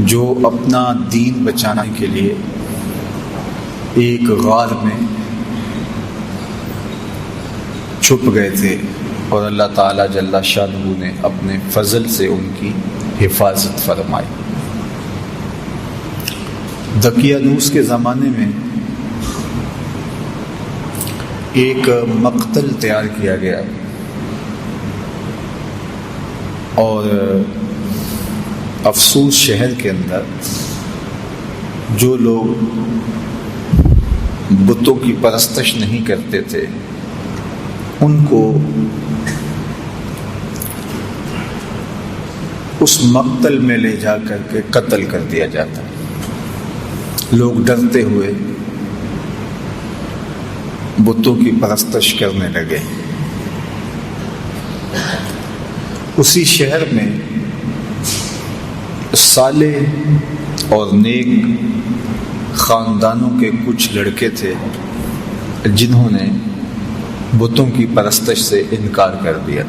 جو اپنا دین بچانے کے لیے ایک غار میں چھپ گئے تھے اور اللہ تعالیٰ جل شانہ نے اپنے فضل سے ان کی حفاظت فرمائی۔ دقیانوس کے زمانے میں ایک مقتل تیار کیا گیا اور افسوس شہر کے اندر جو لوگ بتوں کی پرستش نہیں کرتے تھے ان کو اس مقتل میں لے جا کر کے قتل کر دیا جاتا۔ لوگ ڈرتے ہوئے بتوں کی پرستش کرنے لگے۔ اسی شہر میں صالح اور نیک خاندانوں کے کچھ لڑکے تھے جنہوں نے بتوں کی پرستش سے انکار کر دیا۔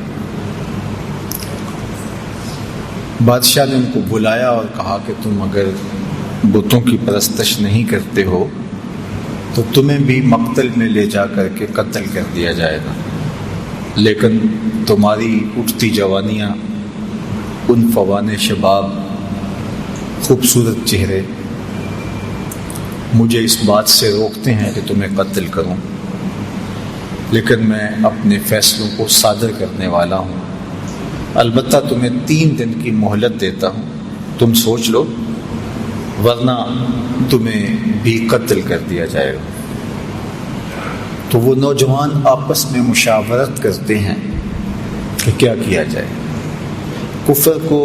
بادشاہ نے ان کو بلایا اور کہا کہ تم اگر بتوں کی پرستش نہیں کرتے ہو تو تمہیں بھی مقتل میں لے جا کر کے قتل کر دیا جائے گا، لیکن تمہاری اٹھتی جوانیاں، ان فوان شباب، خوبصورت چہرے مجھے اس بات سے روکتے ہیں کہ تمہیں قتل کروں، لیکن میں اپنے فیصلوں کو صادر کرنے والا ہوں۔ البتہ تمہیں 3 دن کی مہلت دیتا ہوں، تم سوچ لو، ورنہ تمہیں بھی قتل کر دیا جائے گا۔ تو وہ نوجوان آپس میں مشاورت کرتے ہیں کہ کیا کیا جائے۔ کفر کو،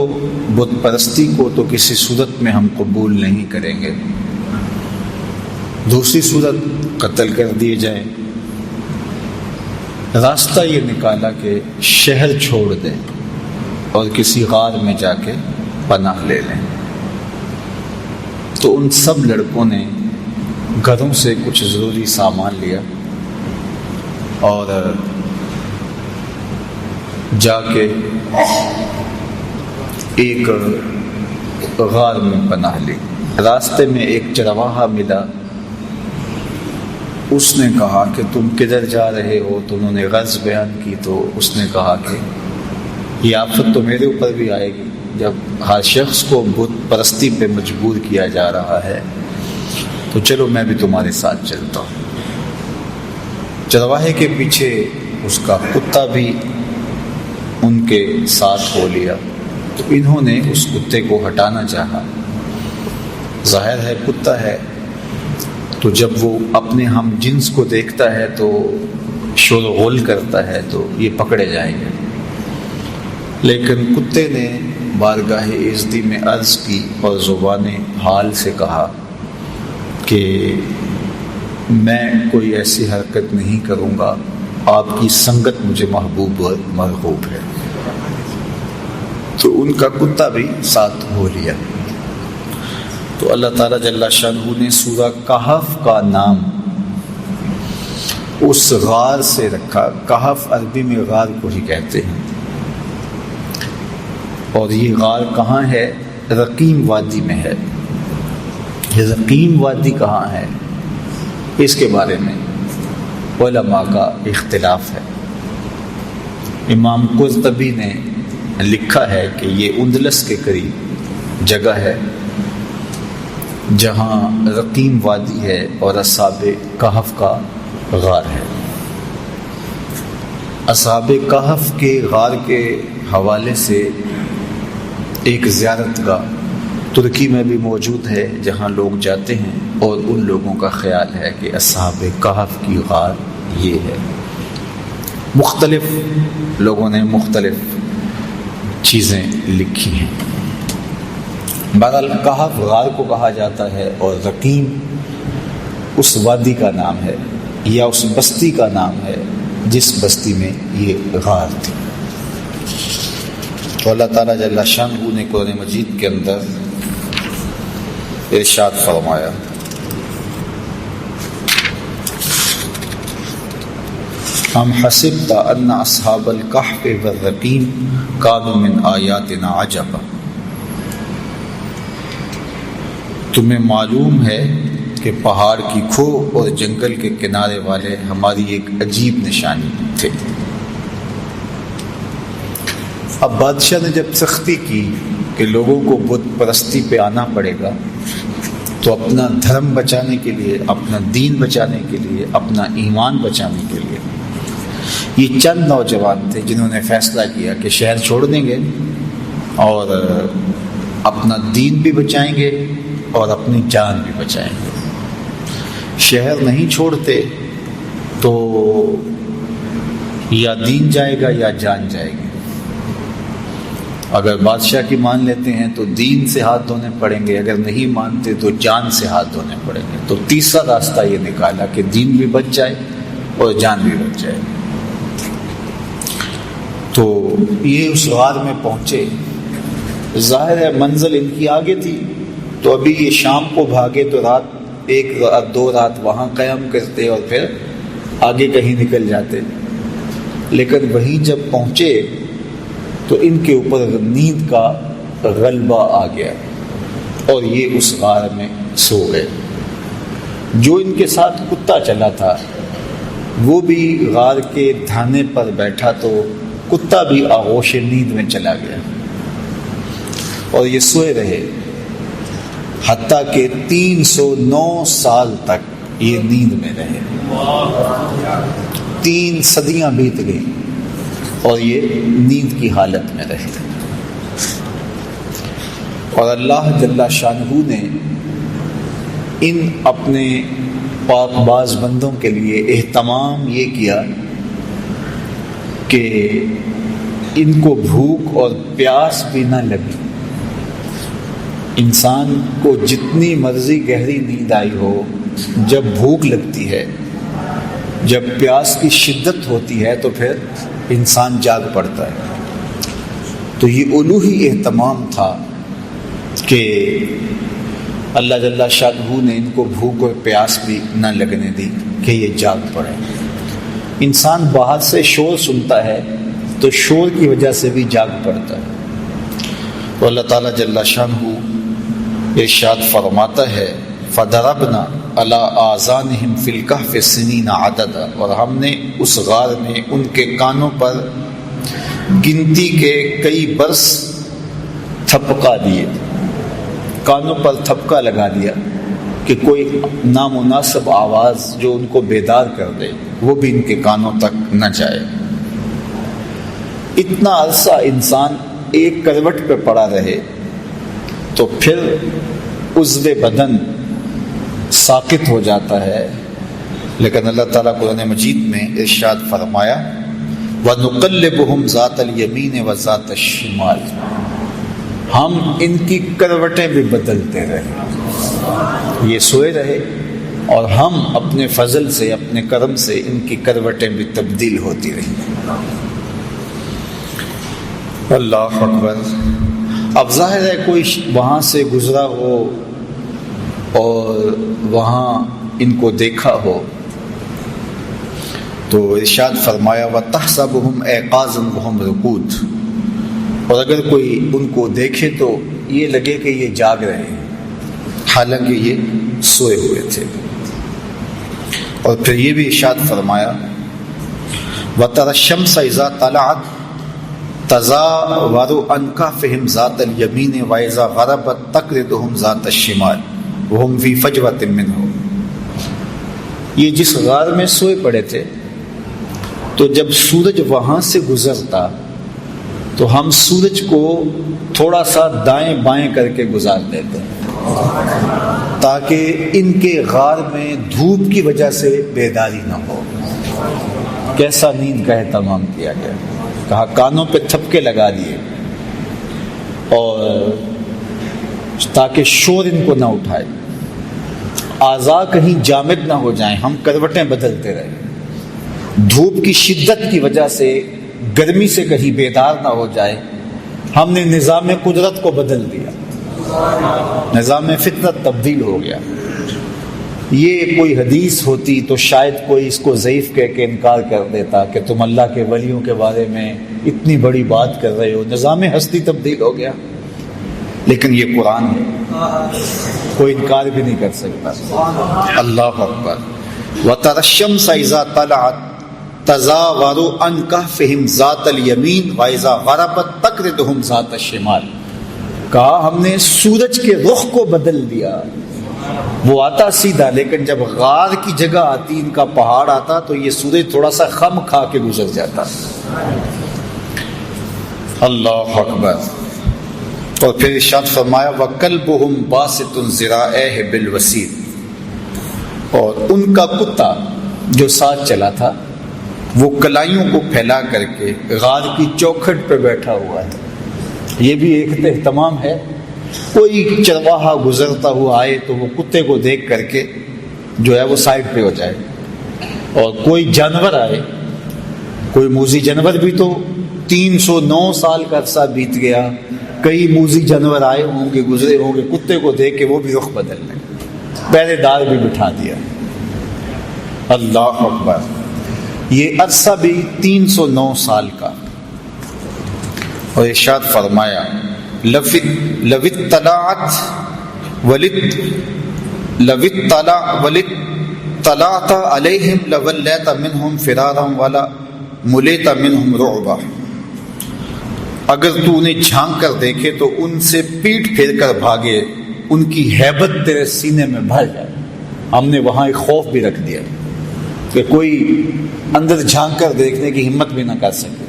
بت پرستی کو تو کسی صورت میں ہم قبول نہیں کریں گے، دوسری صورت قتل کر دیے جائیں۔ راستہ یہ نکالا کہ شہر چھوڑ دیں اور کسی غار میں جا کے پناہ لے لیں۔ تو ان سب لڑکوں نے گھروں سے کچھ ضروری سامان لیا اور جا کے ایک غار میں پناہ لی۔ راستے میں ایک چرواہا ملا، اس نے کہا کہ تم کدھر جا رہے ہو؟ تو انہوں نے غرض بیان کی، تو اس نے کہا کہ یہ آفت تو میرے اوپر بھی آئے گی جب ہر شخص کو بت پرستی پہ مجبور کیا جا رہا ہے، تو چلو میں بھی تمہارے ساتھ چلتا ہوں۔ چرواہے کے پیچھے اس کا کتا بھی ان کے ساتھ ہو لیا، تو انہوں نے اس کتے کو ہٹانا چاہا۔ ظاہر ہے کتا ہے تو جب وہ اپنے ہم جنس کو دیکھتا ہے تو شور و غل کرتا ہے، تو یہ پکڑے جائیں گے۔ لیکن کتے نے بارگاہ عزتی میں عرض کی اور زبان حال سے کہا کہ میں کوئی ایسی حرکت نہیں کروں گا، آپ کی سنگت مجھے محبوب اور مرغوب ہے۔ تو ان کا کتا بھی ساتھ ہو لیا۔ تو اللہ تعالیٰ جل شانہ نے سورہ کہف کا نام اس غار سے رکھا۔ کہف عربی میں غار کو ہی کہتے ہیں، اور یہ غار کہاں ہے؟ رقیم وادی میں ہے۔ یہ رقیم وادی کہاں ہے اس کے بارے میں علماء کا اختلاف ہے۔ امام قرطبی نے لکھا ہے کہ یہ اندلس کے قریب جگہ ہے جہاں رقیم وادی ہے اور اصحاب کہف کا غار ہے۔ اصحاب کہف کے غار کے حوالے سے ایک زیارت گاہ ترکی میں بھی موجود ہے جہاں لوگ جاتے ہیں، اور ان لوگوں کا خیال ہے کہ اصحاب کہف کی غار یہ ہے۔ مختلف لوگوں نے مختلف چیزیں لکھی ہیں۔ بہرحال کہف غار کو کہا جاتا ہے، اور رقیم اس وادی کا نام ہے یا اس بستی کا نام ہے جس بستی میں یہ غار تھی۔ تو اللہ تعالیٰ جل شانہ نے قرآن مجید کے اندر ارشاد فرمایا، ام حسبت ان اصحاب الکہف والرقیم کانوا من آیاتنا عجبا۔ تمہیں معلوم ہے کہ پہاڑ کی کھو اور جنگل کے کنارے والے ہماری ایک عجیب نشانی تھے۔ اب بادشاہ نے جب سختی کی کہ لوگوں کو بت پرستی پہ آنا پڑے گا، تو اپنا دھرم بچانے کے لیے، اپنا دین بچانے کے لیے، اپنا ایمان بچانے کے لیے یہ چند نوجوان تھے جنہوں نے فیصلہ کیا کہ شہر چھوڑ دیں گے اور اپنا دین بھی بچائیں گے اور اپنی جان بھی بچائیں گے۔ شہر نہیں چھوڑتے تو یا دین جائے گا یا جان جائے گی۔ اگر بادشاہ کی مان لیتے ہیں تو دین سے ہاتھ دھونے پڑیں گے، اگر نہیں مانتے تو جان سے ہاتھ دھونے پڑیں گے۔ تو تیسرا راستہ یہ نکالا کہ دین بھی بچ جائے اور جان بھی بچ جائے۔ تو یہ اس غار میں پہنچے، ظاہر ہے منزل ان کی آگے تھی، تو ابھی یہ شام کو بھاگے تو رات، ایک رات دو رات وہاں قیام کرتے اور پھر آگے کہیں نکل جاتے۔ لیکن وہیں جب پہنچے تو ان کے اوپر نیند کا غلبہ آ گیا اور یہ اس غار میں سو گئے۔ جو ان کے ساتھ کتا چلا تھا وہ بھی غار کے دھانے پر بیٹھا، تو کتا بھی آغوش نیند میں چلا گیا اور یہ سوئے رہے، حتیٰ کہ 309 سال تک یہ نیند میں رہے۔ 3 صدیاں بیت گئی اور یہ نیند کی حالت میں رہے۔ اور اللہ جل شانہ نے ان اپنے پاک باز بندوں کے لیے اہتمام یہ کیا کہ ان کو بھوک اور پیاس بھی نہ لگی۔ انسان کو جتنی مرضی گہری نیند آئی ہو، جب بھوک لگتی ہے، جب پیاس کی شدت ہوتی ہے تو پھر انسان جاگ پڑتا ہے۔ تو یہ الوہی اہتمام تھا کہ اللہ جل شانہ نے ان کو بھوک اور پیاس بھی نہ لگنے دی کہ یہ جاگ پڑے۔ انسان باہر سے شور سنتا ہے تو شور کی وجہ سے بھی جاگ پڑتا ہے۔ تو اللہ تعالیٰ جل شانہ ارشاد فرماتا ہے فَضَرَبْنَا عَلَىٰ آذَانِهِمْ فِي الْكَهْفِ سِنِينَ عَدَدًا، اور ہم نے اس غار میں ان کے کانوں پر گنتی کے کئی برس تھپکا دیے، کانوں پر تھپکا لگا دیا کہ کوئی نامناسب آواز جو ان کو بیدار کر دے وہ بھی ان کے کانوں تک نہ جائے۔ اتنا عرصہ انسان ایک کروٹ پہ پڑا رہے تو پھر عضو بدن ساقط ہو جاتا ہے، لیکن اللہ تعالیٰ قرآن مجید میں ارشاد فرمایا وَنُقَلِّبُهُمْ ذَاتَ الْيَمِينِ وَذَاتَ الشِّمَالِ، ہم ان کی کروٹیں بھی بدلتے رہے۔ یہ سوئے رہے اور ہم اپنے فضل سے، اپنے کرم سے ان کی کروٹیں بھی تبدیل ہوتی رہیں۔ اللہ اکبر۔ اب ظاہر ہے کوئی وہاں سے گزرا ہو اور وہاں ان کو دیکھا ہو تو ارشاد فرمایا وَتَحْسَبُهُمْ أَيْقَاظًا وَهُمْ رُقُودٌ، اور اگر کوئی ان کو دیکھے تو یہ لگے کہ یہ جاگ رہے ہیں حالانکہ یہ سوئے ہوئے تھے۔ اور پھر یہ بھی ارشاد فرمایا وَتَرَى الشَّمْسَ إِذَا طَلَعَتْ تَزَاوَرُ عَنْ كَهْفِهِمْ ذَاتَ الْيَمِينِ وَإِذَا غَرَبَتْ تَقْرِضُهُمْ ذَاتَ الشِّمَالِ وَهُمْ فِي فَجْوَةٍ مِّنْهُ۔ یہ جس غار میں سوئے پڑے تھے تو جب سورج وہاں سے گزرتا تو ہم سورج کو تھوڑا سا دائیں بائیں کر کے گزار دیتے تاکہ ان کے غار میں دھوپ کی وجہ سے بیداری نہ ہو۔ کیسا نیند کا اہتمام کیا گیا، کہا کانوں پہ تھپکے لگا دیے اور تاکہ شور ان کو نہ اٹھائے، اعضاء کہیں جامد نہ ہو جائیں، ہم کروٹیں بدلتے رہے، دھوپ کی شدت کی وجہ سے گرمی سے کہیں بیدار نہ ہو جائے، ہم نے نظام قدرت کو بدل دیا، نظام فطرت تبدیل ہو گیا۔ یہ کوئی حدیث ہوتی تو شاید کوئی اس کو ضعیف کہہ کے انکار کر دیتا کہ تم اللہ کے ولیوں کے بارے میں اتنی بڑی بات کر رہے ہو، نظام ہستی تبدیل ہو گیا۔ لیکن یہ قرآن ہے، کوئی انکار بھی نہیں کر سکتا۔ اللہ اکبر۔ وَتَرَى الشَّمْسَ إِذَا طَلَعَتْ تَزَاوَرُ عَنْ كَهْفِهِمْ ذَاتَ الْيَمِينِ وَإِذَا غَرَبَتْ تَقْرِضُهُمْ ذَاتَ الشِّمَالِ۔ کہا ہم نے سورج کے رخ کو بدل دیا، وہ آتا سیدھا، لیکن جب غار کی جگہ آتی، ان کا پہاڑ آتا، تو یہ سورج تھوڑا سا خم کھا کے گزر جاتا۔ اللہ اکبر۔ اور پھر ارشاد فرمایا وَقَلْبُهُمْ بَاسِطٌ ذِرَاعَيْهِ بِالْوَسِيدِ، اور ان کا کتا جو ساتھ چلا تھا وہ کلائیوں کو پھیلا کر کے غار کی چوکھٹ پہ بیٹھا ہوا ہے۔ یہ بھی ایک اہتمام ہے، کوئی چرواہا گزرتا ہوا آئے تو وہ کتے کو دیکھ کر کے جو ہے وہ سائڈ پہ ہو جائے، اور کوئی جانور آئے، کوئی موذی جانور بھی تو 309 سال کا عرصہ بیت گیا، کئی موذی جانور آئے ہوں گے، گزرے ہوں گے، کتے کو دیکھ کے وہ بھی رخ بدل لیں، پہرے دار بھی بٹھا دیا۔ اللہ اکبر۔ یہ عرصہ بھی 309 سال کا۔ اور ارشاد فرمایا لو اطلعت علیہم لولیت منہم فرارا ولا ملیت منہم رعبا، اگر تو انہیں جھانک کر دیکھے تو ان سے پیٹ پھیر کر بھاگے، ان کی ہیبت تیرے سینے میں بھر جائے۔ ہم نے وہاں ایک خوف بھی رکھ دیا کہ کوئی اندر جھانک کر دیکھنے کی ہمت بھی نہ کر سکے۔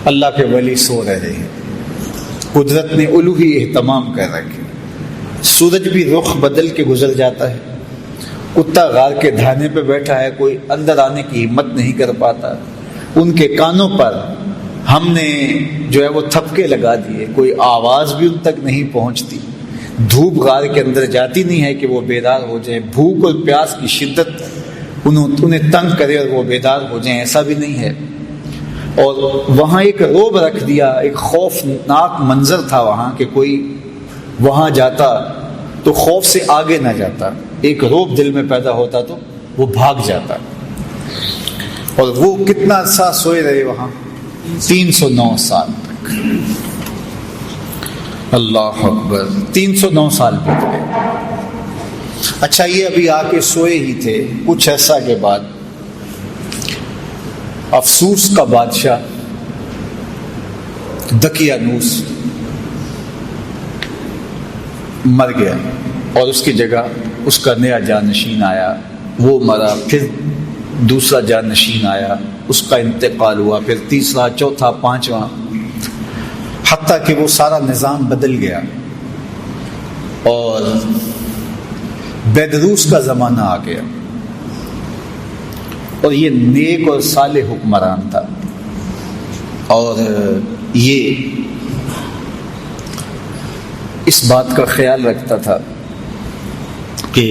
اللہ کے ولی سو رہے ہیں، قدرت نے الوہی اہتمام کر رکھے، سورج بھی رخ بدل کے گزر جاتا ہے، کتا غار کے دھانے پہ بیٹھا ہے، کوئی اندر آنے کی ہمت نہیں کر پاتا، ان کے کانوں پر ہم نے جو ہے وہ تھپکے لگا دیے، کوئی آواز بھی ان تک نہیں پہنچتی، دھوپ غار کے اندر جاتی نہیں ہے کہ وہ بیدار ہو جائیں، بھوک اور پیاس کی شدت انہیں تنگ کرے اور وہ بیدار ہو جائیں، ایسا بھی نہیں ہے۔ اور وہاں ایک رعب رکھ دیا، ایک خوفناک منظر تھا وہاں کہ کوئی وہاں جاتا تو خوف سے آگے نہ جاتا، ایک رعب دل میں پیدا ہوتا تو وہ بھاگ جاتا۔ اور وہ کتنا عرصہ سوئے رہے وہاں؟ 309 سال تک۔ اللہ اکبر۔ 309 سال بیت گئے۔ اچھا، یہ ابھی آ کے سوئے ہی تھے، کچھ عرصہ کے بعد افسوس کا بادشاہ دقیانوس مر گیا، اور اس کی جگہ اس کا نیا جانشین آیا، وہ مرا، پھر دوسرا جانشین آیا، اس کا انتقال ہوا، پھر تیسرا، چوتھا، پانچواں، حتیٰ کہ وہ سارا نظام بدل گیا، اور بیدروس کا زمانہ آ گیا، اور یہ نیک اور صالح حکمران تھا، اور یہ اس بات کا خیال رکھتا تھا کہ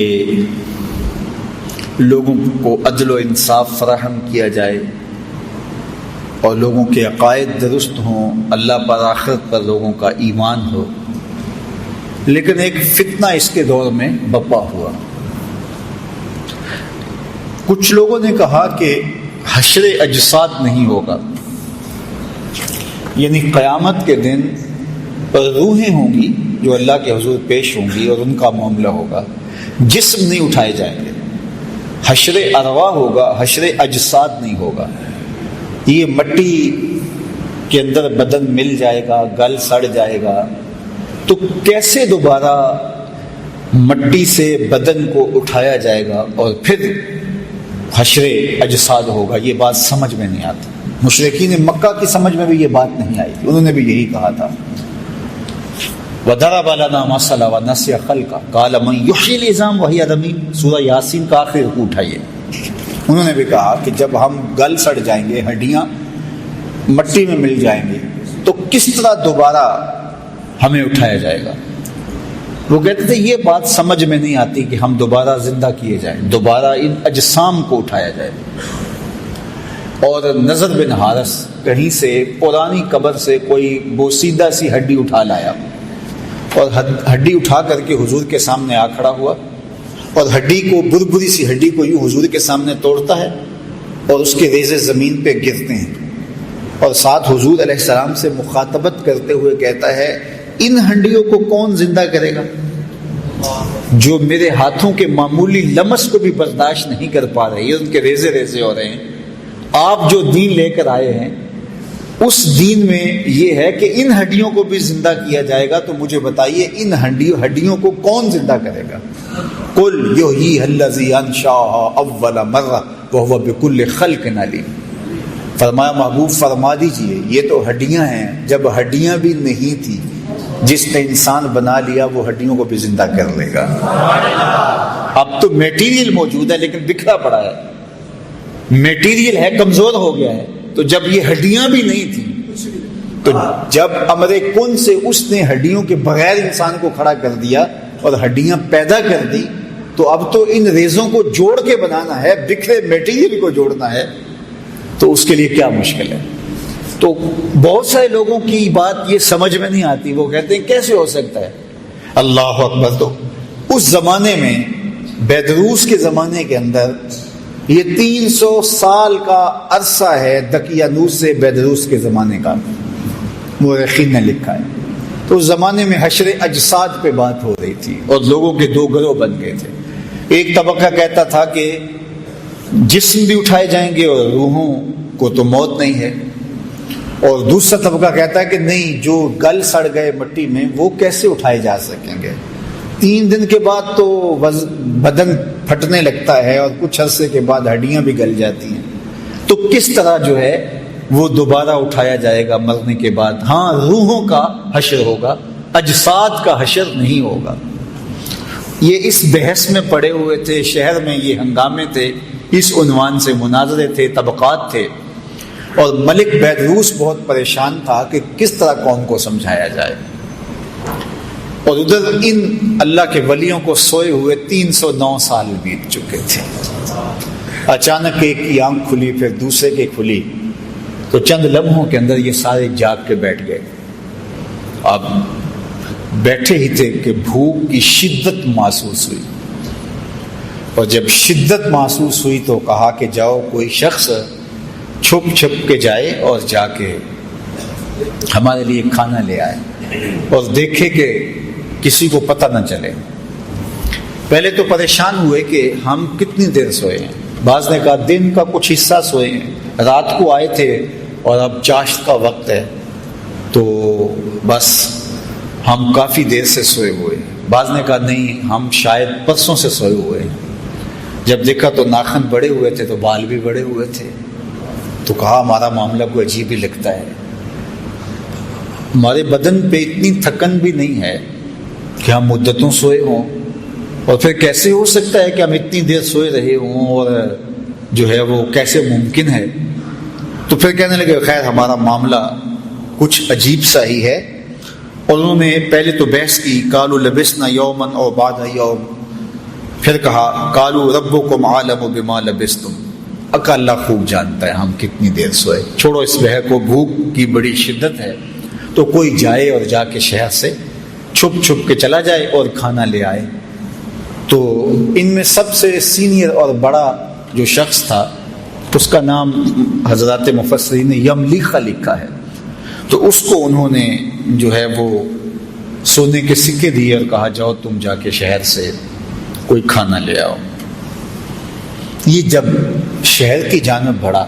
لوگوں کو عدل و انصاف فراہم کیا جائے، اور لوگوں کے عقائد درست ہوں، اللہ پر آخرت پر لوگوں کا ایمان ہو۔ لیکن ایک فتنہ اس کے دور میں برپا ہوا۔ کچھ لوگوں نے کہا کہ حشر اجساد نہیں ہوگا، یعنی قیامت کے دن روحیں ہوں گی جو اللہ کے حضور پیش ہوں گی، اور ان کا معاملہ ہوگا، جسم نہیں اٹھائے جائیں گے، حشر ارواح ہوگا، حشر اجساد نہیں ہوگا۔ یہ مٹی کے اندر بدن مل جائے گا، گل سڑ جائے گا، تو کیسے دوبارہ مٹی سے بدن کو اٹھایا جائے گا اور پھر حشر اجساد ہوگا؟ یہ بات سمجھ میں نہیں آتی۔ مشرکین مکہ کی سمجھ میں بھی یہ بات نہیں آئی تھی، انہوں نے بھی یہی کہا تھا وَضَرَبَ لَنَا مَثَلًا وَنَسِيَ خَلْقَهُ قَالَ مَن يُحْيِي الْعِظَامَ وَهِيَ رَمِيمٌ۔ سورہ یاسین کا آخر رکوع اٹھائیے۔ انہوں نے بھی کہا کہ جب ہم گل سڑ جائیں گے، ہڈیاں مٹی میں مل جائیں گے، تو کس طرح دوبارہ ہمیں اٹھایا جائے گا؟ وہ کہتے تھے یہ بات سمجھ میں نہیں آتی کہ ہم دوبارہ زندہ کیے جائیں، دوبارہ ان اجسام کو اٹھایا جائے۔ اور نضر بن حارث کہیں سے پرانی قبر سے کوئی بوسیدہ سی ہڈی اٹھا لایا، اور ہڈی اٹھا کر کے حضور کے سامنے آ کھڑا ہوا، اور ہڈی کو، بربری سی ہڈی کو یوں حضور کے سامنے توڑتا ہے، اور اس کے ریزے زمین پہ گرتے ہیں، اور ساتھ حضور علیہ السلام سے مخاطبت کرتے ہوئے کہتا ہے ان ہڈیوں کو کون زندہ کرے گا جو میرے ہاتھوں کے معمولی لمس کو بھی برداشت نہیں کر پا رہے، ان کے ریزے ریزے ہو رہے ہیں۔ آپ جو دین لے کر آئے ہیں اس دین میں یہ ہے کہ ان ہڈیوں کو بھی زندہ کیا جائے گا، تو مجھے بتائیے ان ہڈیوں کو کون زندہ کرے گا؟ قل یحییھا الذی انشأھا اول مرہ وہو بکل خلق علیم۔ فرمایا محبوب فرما دیجئے یہ تو ہڈیاں ہیں، جب ہڈیاں بھی نہیں تھی جس نے انسان بنا لیا وہ ہڈیوں کو بھی زندہ کر لے گا۔ اب تو میٹیریل موجود ہے لیکن بکھرا پڑا ہے، میٹیریل ہے کمزور ہو گیا ہے، تو جب یہ ہڈیاں بھی نہیں تھیں تو جب امر کن سے اس نے ہڈیوں کے بغیر انسان کو کھڑا کر دیا اور ہڈیاں پیدا کر دی، تو اب تو ان ریزوں کو جوڑ کے بنانا ہے، بکھرے میٹیریل کو جوڑنا ہے، تو اس کے لیے کیا مشکل ہے؟ تو بہت سارے لوگوں کی بات یہ سمجھ میں نہیں آتی، وہ کہتے ہیں کیسے ہو سکتا ہے؟ اللہ اکبر۔ تو اس زمانے میں بیدروس کے زمانے کے اندر یہ 300 سال کا عرصہ ہے دقیانوس سے بیدروس کے زمانے کا، مورخین نے لکھا ہے۔ تو اس زمانے میں حشر اجساد پہ بات ہو رہی تھی اور لوگوں کے دو گروہ بن گئے تھے۔ ایک طبقہ کہتا تھا کہ جسم بھی اٹھائے جائیں گے اور روحوں کو تو موت نہیں ہے، اور دوسرا طبقہ کہتا ہے کہ نہیں، جو گل سڑ گئے مٹی میں وہ کیسے اٹھائے جا سکیں گے؟ 3 دن کے بعد تو بدن پھٹنے لگتا ہے اور کچھ عرصے کے بعد ہڈیاں بھی گل جاتی ہیں، تو کس طرح جو ہے وہ دوبارہ اٹھایا جائے گا مرنے کے بعد؟ ہاں، روحوں کا حشر ہوگا، اجساد کا حشر نہیں ہوگا۔ یہ اس بحث میں پڑے ہوئے تھے، شہر میں یہ ہنگامے تھے، اس عنوان سے مناظرے تھے، طبقات تھے، اور ملک بیدروس بہت پریشان تھا کہ کس طرح قوم کو سمجھایا جائے۔ اور ادھر ان اللہ کے ولیوں کو سوئے ہوئے 309 سال بیت چکے تھے۔ اچانک ایک کی آنکھ کھلی، پھر دوسرے کی کھلی، تو چند لمحوں کے اندر یہ سارے جاگ کے بیٹھ گئے۔ اب بیٹھے ہی تھے کہ بھوک کی شدت محسوس ہوئی، اور جب شدت محسوس ہوئی تو کہا کہ جاؤ کوئی شخص چھپ چھپ کے جائے اور جا کے ہمارے لیے کھانا لے آئے اور دیکھے کہ کسی کو پتہ نہ چلے۔ پہلے تو پریشان ہوئے کہ ہم کتنی دیر سوئے ہیں، بعض نے کہا دن کا کچھ حصہ سوئے ہیں، رات کو آئے تھے اور اب چاشت کا وقت ہے تو بس ہم کافی دیر سے سوئے ہوئے ہیں۔ بعض نے کہا نہیں، ہم شاید پرسوں سے سوئے ہوئے ہیں۔ جب دیکھا تو ناخن بڑے ہوئے تھے تو بال بھی بڑے ہوئے تھے، تو کہا ہمارا معاملہ کوئی عجیب ہی لگتا ہے، ہمارے بدن پہ اتنی تھکن بھی نہیں ہے کہ ہم مدتوں سوئے ہوں، اور پھر کیسے ہو سکتا ہے کہ ہم اتنی دیر سوئے رہے ہوں، اور جو ہے وہ کیسے ممکن ہے؟ تو پھر کہنے لگے خیر ہمارا معاملہ کچھ عجیب سا ہی ہے۔ اور انہوں نے پہلے تو بحث کی، قالوا لبسنا یوما او بعد یوم، پھر کہا قالوا ربکم عالم بما لبستم، اللہ خوب جانتا ہے ہم کتنی دیر سوئے، چھوڑو اس بحث کو، بھوک کی بڑی شدت ہے تو کوئی جائے اور جا کے شہر سے چھپ چھپ کے چلا جائے اور کھانا لے آئے۔ تو ان میں سب سے سینئر اور بڑا جو شخص تھا اس کا نام حضرات مفسرین نے یملیخہ لکھا ہے، تو اس کو انہوں نے جو ہے وہ سونے کے سکے دیے اور کہا جاؤ تم جا کے شہر سے کوئی کھانا لے آؤ۔ یہ جب شہر کی جانب بڑھا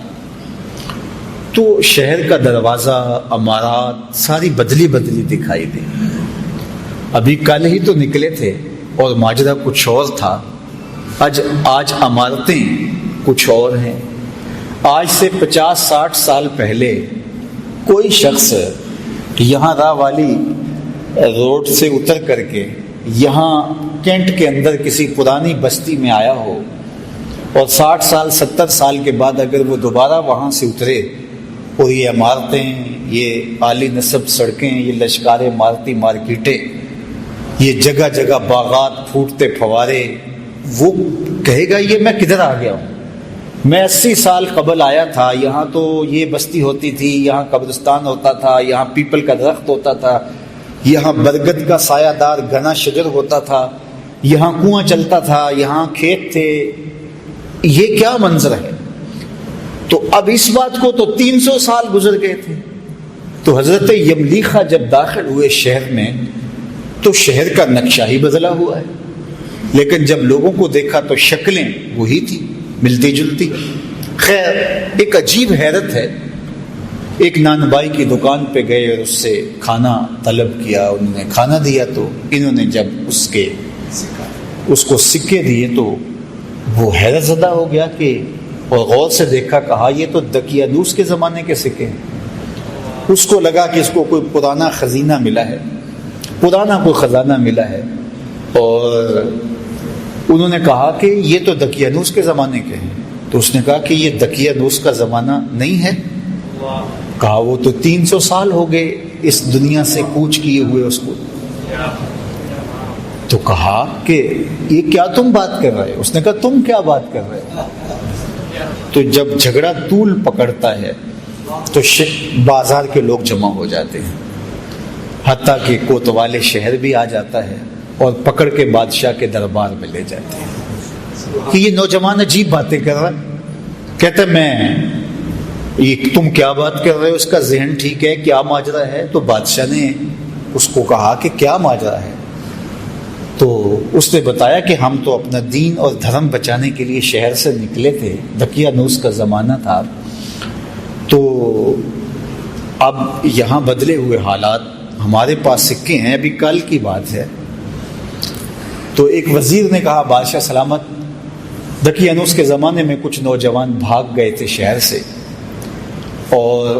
تو شہر کا دروازہ، عمارات ساری بدلی بدلی دکھائی دی۔ ابھی کل ہی تو نکلے تھے اور ماجرا کچھ اور تھا، آج عمارتیں کچھ اور ہیں۔ آج سے 50-60 سال پہلے کوئی شخص یہاں راہ والی روڈ سے اتر کر کے یہاں کینٹ کے اندر کسی پرانی بستی میں آیا ہو اور 60 سال 70 سال کے بعد اگر وہ دوبارہ وہاں سے اترے اور یہ عمارتیں، یہ عالی نصب سڑکیں، یہ لشکار عمارتی مارکیٹیں، یہ جگہ جگہ باغات، پھوٹتے فوارے، وہ کہے گا یہ میں کدھر آ گیا ہوں؟ میں 80 سال قبل آیا تھا، یہاں تو یہ بستی ہوتی تھی، یہاں قبرستان ہوتا تھا، یہاں پیپل کا درخت ہوتا تھا، یہاں برگد کا سایہ دار گھنا شجر ہوتا تھا، یہاں کنواں چلتا تھا، یہاں کھیت تھے، یہ کیا منظر ہے؟ تو اب اس بات کو تو 300 سال گزر گئے تھے، تو حضرت یملیخہ جب داخل ہوئے شہر میں تو شہر کا نقشہ ہی بدلا ہوا ہے، لیکن جب لوگوں کو دیکھا تو شکلیں وہی تھی، ملتی جلتی۔ خیر، ایک عجیب حیرت ہے، ایک نان بائی کی دکان پہ گئے اور اس سے کھانا طلب کیا، انہوں نے کھانا دیا تو انہوں نے جب اس کو سکے دیے تو وہ حیرت زدہ ہو گیا کہ، اور غور سے دیکھا، کہا یہ تو دقیانوس کے زمانے کے سکے ہیں۔ اس کو لگا کہ اس کو کوئی پرانا خزینہ ملا ہے، پرانا کوئی خزانہ ملا ہے، اور انہوں نے کہا کہ یہ تو دقیانوس کے زمانے کے ہیں۔ تو اس نے کہا کہ یہ دقیانوس کا زمانہ نہیں ہے۔ کہا وہ تو 300 سال ہو گئے اس دنیا سے کوچ کیے ہوئے اس کو۔ تو کہا کہ یہ کیا تم بات کر رہے؟ اس نے کہا تم کیا بات کر رہے؟ تو جب جھگڑا طول پکڑتا ہے تو بازار کے لوگ جمع ہو جاتے ہیں، حتیٰ کہ کوتوال شہر بھی آ جاتا ہے اور پکڑ کے بادشاہ کے دربار میں لے جاتے ہیں کہ یہ نوجوان عجیب باتیں کر رہا ہے۔ کہتے میں یہ تم کیا بات کر رہے ہو، اس کا ذہن ٹھیک ہے، کیا ماجرا ہے؟ تو بادشاہ نے اس کو کہا کہ کیا ماجرا ہے؟ تو اس نے بتایا کہ ہم تو اپنا دین اور دھرم بچانے کے لیے شہر سے نکلے تھے، دقیانوس کا زمانہ تھا، تو اب یہاں بدلے ہوئے حالات، ہمارے پاس سکے ہیں، ابھی کل کی بات ہے۔ تو ایک وزیر نے کہا بادشاہ سلامت، دقیانوس کے زمانے میں کچھ نوجوان بھاگ گئے تھے شہر سے، اور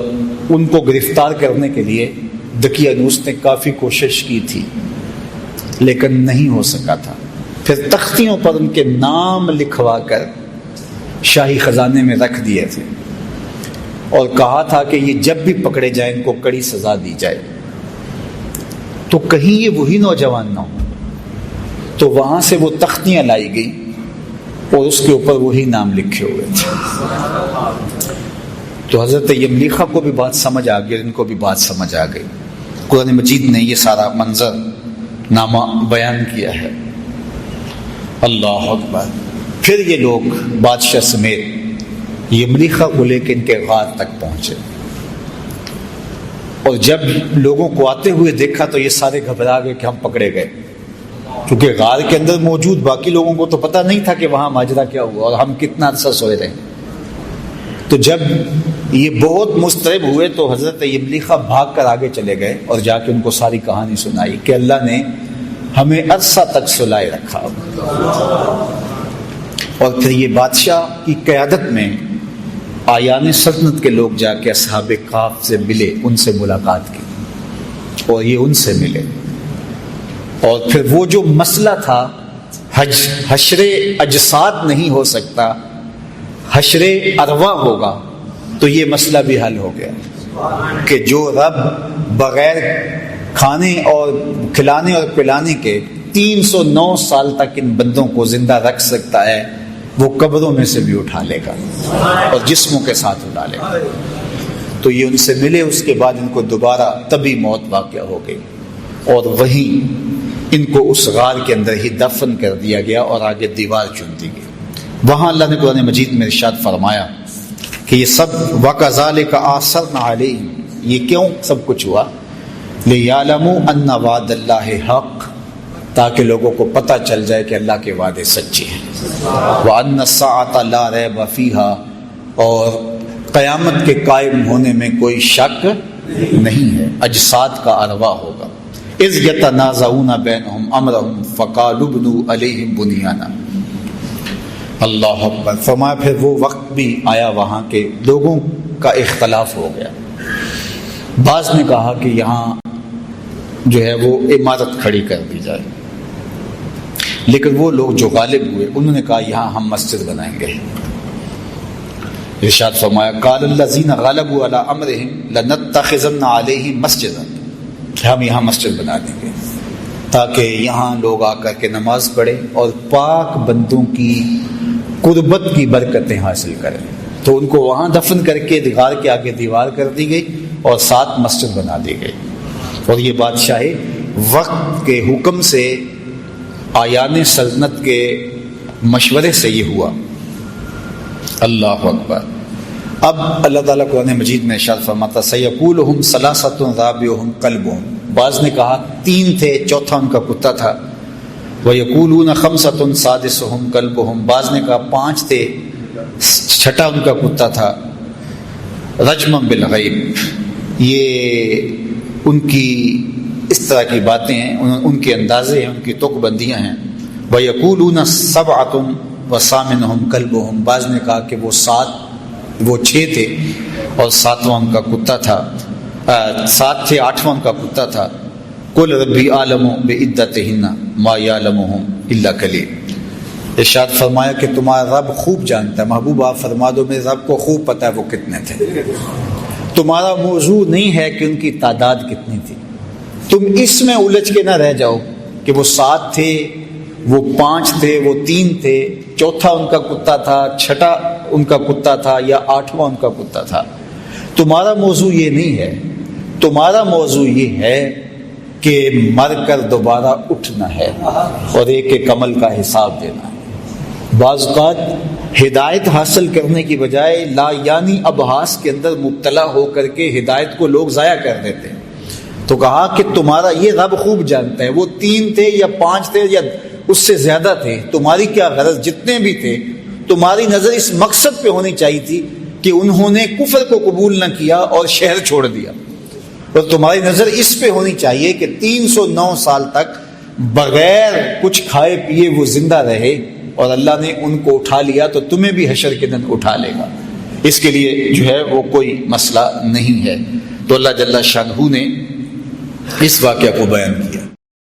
ان کو گرفتار کرنے کے لیے دقیانوس نے کافی کوشش کی تھی لیکن نہیں ہو سکا تھا۔ پھر تختیوں پر ان کے نام لکھوا کر شاہی خزانے میں رکھ دیے تھے اور کہا تھا کہ یہ جب بھی پکڑے جائیں ان کو کڑی سزا دی جائے، تو کہیں یہ وہی نوجوان نہ ہو۔ تو وہاں سے وہ تختیاں لائی گئی اور اس کے اوپر وہی نام لکھے ہوئے تھے۔ تو حضرت یملیخہ کو بھی بات سمجھ آ گئی اور ان کو بھی بات سمجھ آ گئی۔ قرآن مجید نے یہ سارا منظر نامہ بیان کیا ہے۔ اللہ اکبر۔ پھر یہ لوگ بادشاہ سمیت یملیخہ کو لے کے ان کے غار تک پہنچے، اور جب لوگوں کو آتے ہوئے دیکھا تو یہ سارے گھبرا گئے کہ ہم پکڑے گئے، کیونکہ غار کے اندر موجود باقی لوگوں کو تو پتہ نہیں تھا کہ وہاں ماجرا کیا ہوا اور ہم کتنا عرصہ سوئے رہے۔ تو جب یہ بہت مضطرب ہوئے تو حضرت یملیخہ بھاگ کر آگے چلے گئے اور جا کے ان کو ساری کہانی سنائی کہ اللہ نے ہمیں عرصہ تک سلائے رکھا۔ اور پھر یہ بادشاہ کی قیادت میں آیان سلطنت کے لوگ جا کے اصحاب کہف سے ملے، ان سے ملاقات کی اور یہ ان سے ملے، اور پھر وہ جو مسئلہ تھا حشر اجساد نہیں ہو سکتا، حشر ارواح ہوگا، تو یہ مسئلہ بھی حل ہو گیا کہ جو رب بغیر کھانے اور کھلانے اور پلانے کے 309 سال تک ان بندوں کو زندہ رکھ سکتا ہے، وہ قبروں میں سے بھی اٹھا لے گا اور جسموں کے ساتھ اٹھا لے گا۔ تو یہ ان سے ملے، اس کے بعد ان کو دوبارہ طبی موت واقع ہو گئی اور وہیں ان کو اس غار کے اندر ہی دفن کر دیا گیا اور آگے دیوار چن دی گئی۔ وہاں اللہ نے قرآن مجید میں ارشاد فرمایا کہ یہ سب وَكَذَلِكَ أَعْثَرْنَا عَلَيْهِمْ، یہ کیوں سب کچھ ہوا؟ لِيَعْلَمُوا أَنَّ وَعْدَ اللَّهِ حَقٌّ، تاکہ لوگوں کو پتہ چل جائے کہ اللہ کے وعدے سچے ہیں، وَأَنَّ السَّاعَةَ لَا رَيْبَ فِيهَا، اور قیامت کے قائم ہونے میں کوئی شک نہیں ہے، اجساد کا ارواح ہوگا۔ اذ یتنازعون بینہم امرہم فقالوا ابنوا علیہم بنیانا۔ اللہ اکبر۔ فرمایا پھر وہ وقت بھی آیا وہاں کے لوگوں کا اختلاف ہو گیا، بعض نے کہا کہ یہاں جو ہے وہ عمارت کھڑی کر دی جائے، لیکن وہ لوگ جو غالب ہوئے انہوں نے کہا یہاں ہم مسجد بنائیں گے۔ ارشاد فرمایا قال الذین غلبوا علی امرہم لنتخذن علیہم مسجدا، کہ ہم یہاں مسجد بنا دیں گے تاکہ یہاں لوگ آ کر کے نماز پڑھیں اور پاک بندوں کی قربت کی برکتیں حاصل کریں۔ تو ان کو وہاں دفن کر کے غار کے آگے دیوار کر دی گئی اور ساتھ مسجد بنا دی گئی، اور یہ بادشاہ وقت کے حکم سے، آیان سلطنت کے مشورے سے یہ ہوا۔ اللہ اکبر۔ اب اللہ تعالیٰ قرآن مجید میں ارشاد فرماتا سیقولہم ثلاثۃ رابعہم کلبہم، بعض نے کہا 3 تھے چوتھا ان کا کتا تھا، ویقولون خمسۃ سادسہم کلبہم، بعض نے کہا 5 تھے چھٹا ان کا کتا تھا، رجما بالغیب، یہ ان کی اس طرح کی باتیں ہیں، ان کے اندازے ہیں، ان کی تک بندیاں ہیں۔ ویقولون سبعۃ وثامنہم کلبہم، بعض نے کہا کہ وہ 6 تھے اور 7واں ان کا کتا تھا، 7 تھے 8واں ان کا کتا تھا۔ قل ربی اعلم بعدتہن ما یعلمہم الا قلیل، ارشاد فرمایا کہ تمہارا رب خوب جانتا ہے، محبوب آپ فرما دو میرے رب کو خوب پتہ ہے وہ کتنے تھے۔ تمہارا موضوع نہیں ہے کہ ان کی تعداد کتنی تھی، تم اس میں الجھ کے نہ رہ جاؤ کہ وہ 7 تھے، وہ 5 تھے، وہ 3 تھے، چوتھا ان کا کتا تھا، چھٹا ان کا کتا تھا، یا 8واں ان کا کتا تھا۔ تمہارا موضوع یہ نہیں ہے، تمہارا موضوع یہ ہے کہ مر کر دوبارہ اٹھنا ہے اور ایک ایک عمل کا حساب دینا ہے۔ بعض اوقات ہدایت حاصل کرنے کی بجائے لا یعنی ابحاث کے اندر مبتلا ہو کر کے ہدایت کو لوگ ضائع کر دیتے ہیں۔ تو کہا کہ تمہارا یہ رب خوب جانتا ہے، وہ 3 تھے یا 5 تھے یا اس سے زیادہ تھے، تمہاری کیا غرض، جتنے بھی تھے تمہاری نظر اس مقصد پہ ہونی چاہیے تھی کہ انہوں نے کفر کو قبول نہ کیا اور شہر چھوڑ دیا، اور تمہاری نظر اس پہ ہونی چاہیے کہ 309 سال تک بغیر کچھ کھائے پیے وہ زندہ رہے اور اللہ نے ان کو اٹھا لیا، تو تمہیں بھی حشر کے دن اٹھا لے گا۔ اس کے لیے جو ہے وہ کوئی مسئلہ نہیں ہے۔ تو اللہ جل شانہ نے اس واقعہ کو بیان کیا۔